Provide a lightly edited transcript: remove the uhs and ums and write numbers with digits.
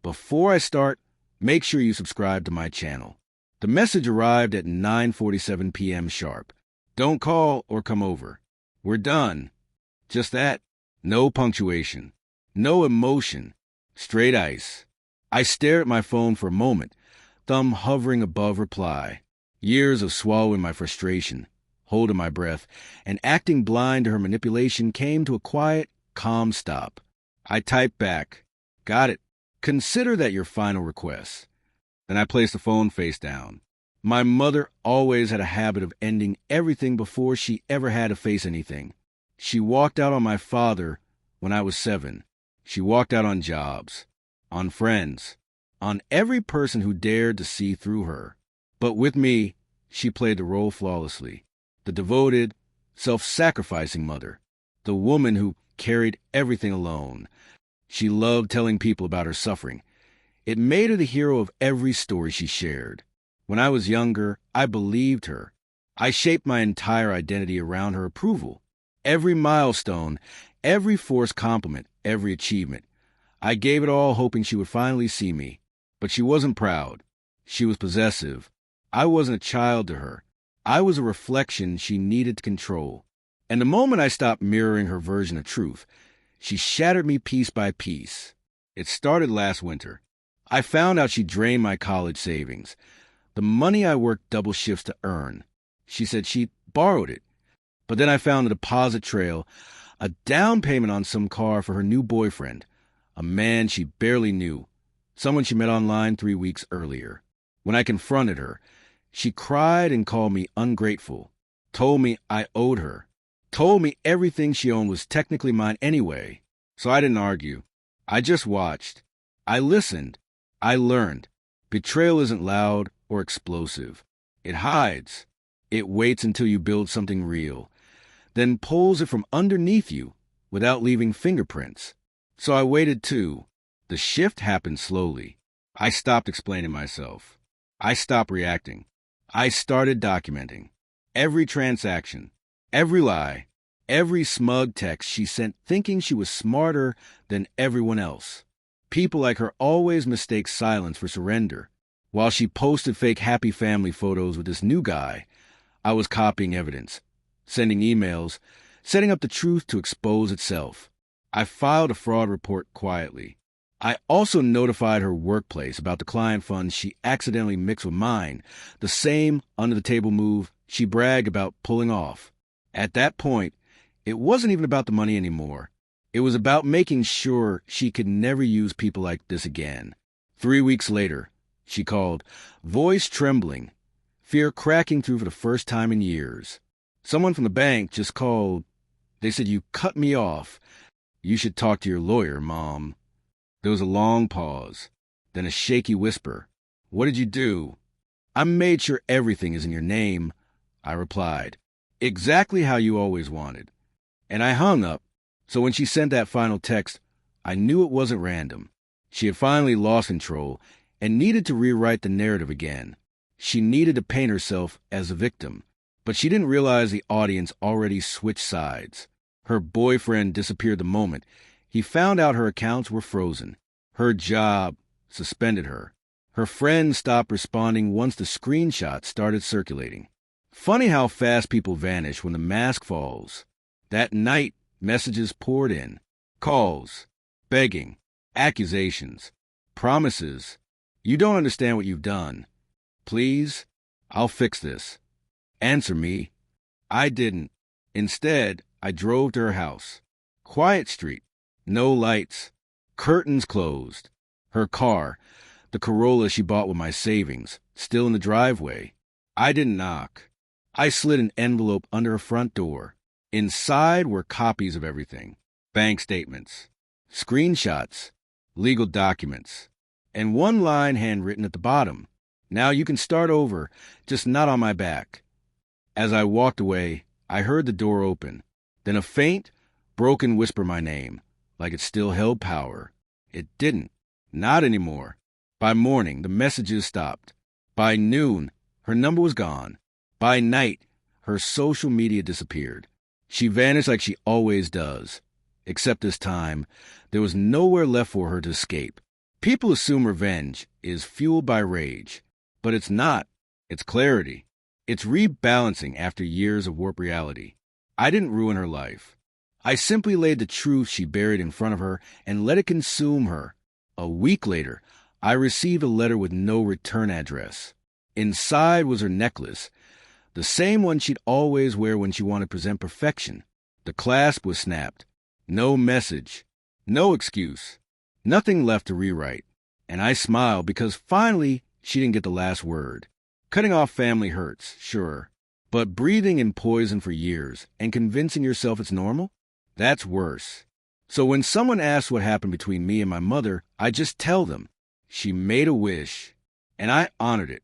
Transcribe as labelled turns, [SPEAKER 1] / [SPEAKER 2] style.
[SPEAKER 1] Before I start, make sure you subscribe to my channel. The message arrived at 9:47 p.m. sharp. Don't call or come over. We're done. Just that. No punctuation. No emotion. Straight ice. I stared at my phone for a moment, thumb hovering above reply. Years of swallowing my frustration, holding my breath, and acting blind to her manipulation came to a quiet, calm stop. I typed back, "Got it. Consider that your final request." Then I placed the phone face down. My mother always had a habit of ending everything before she ever had to face anything. She walked out on my father when I was 7. She walked out on jobs, on friends, on every person who dared to see through her. But with me, she played the role flawlessly. The devoted, self-sacrificing mother. The woman who carried everything alone. She loved telling people about her suffering. It made her the hero of every story she shared. When I was younger, I believed her. I shaped my entire identity around her approval. Every milestone, every forced compliment, every achievement. I gave it all hoping she would finally see me. But she wasn't proud. She was possessive. I wasn't a child to her. I was a reflection she needed to control. And the moment I stopped mirroring her version of truth, she shattered me piece by piece. It started last winter. I found out she drained my college savings, the money I worked double shifts to earn. She said she borrowed it. But then I found a deposit trail, a down payment on some car for her new boyfriend, a man she barely knew, someone she met online 3 weeks earlier. When I confronted her, she cried and called me ungrateful, told me I owed her, told me everything she owned was technically mine anyway. So I didn't argue. I just watched. I listened. I learned. Betrayal isn't loud or explosive. It hides. It waits until you build something real, then pulls it from underneath you without leaving fingerprints. So I waited too. The shift happened slowly. I stopped explaining myself. I stopped reacting. I started documenting. Every transaction, every lie, every smug text she sent thinking she was smarter than everyone else. People like her always mistake silence for surrender. While she posted fake happy family photos with this new guy, I was copying evidence, sending emails, setting up the truth to expose itself. I filed a fraud report quietly. I also notified her workplace about the client funds she accidentally mixed with mine, the same under-the-table move she bragged about pulling off. At that point, it wasn't even about the money anymore. It was about making sure she could never use people like this again. 3 weeks later, she called, voice trembling, fear cracking through for the first time in years. Someone from the bank just called. They said, "You cut me off. You should talk to your lawyer, Mom." There was a long pause, then a shaky whisper. "What did you do?" "I made sure everything is in your name," I replied. "Exactly how you always wanted." And I hung up, so when she sent that final text, I knew it wasn't random. She had finally lost control and needed to rewrite the narrative again. She needed to paint herself as a victim, but she didn't realize the audience already switched sides. Her boyfriend disappeared the moment he found out her accounts were frozen. Her job suspended her. Her friends stopped responding once the screenshots started circulating. Funny how fast people vanish when the mask falls. That night, messages poured in. Calls, begging, accusations, promises. "You don't understand what you've done. Please, I'll fix this. Answer me." I didn't. Instead, I drove to her house. Quiet street. No lights. Curtains closed. Her car, the Corolla she bought with my savings, still in the driveway. I didn't knock. I slid an envelope under her front door. Inside were copies of everything. Bank statements, screenshots, legal documents, and one line handwritten at the bottom. "Now you can start over, just not on my back." As I walked away, I heard the door open, then a faint, broken whisper my name, like it still held power. It didn't. Not anymore. By morning, the messages stopped. By noon, her number was gone. By night, her social media disappeared. She vanished like she always does. Except this time, there was nowhere left for her to escape. People assume revenge is fueled by rage, but it's not. It's clarity. It's rebalancing after years of warped reality. I didn't ruin her life. I simply laid the truth she buried in front of her and let it consume her. A week later, I received a letter with no return address. Inside was her necklace, the same one she'd always wear when she wanted to present perfection. The clasp was snapped. No message. No excuse. Nothing left to rewrite. And I smiled because finally she didn't get the last word. Cutting off family hurts, sure. But breathing in poison for years and convincing yourself it's normal? That's worse. So when someone asks what happened between me and my mother, I just tell them. She made a wish, and I honored it.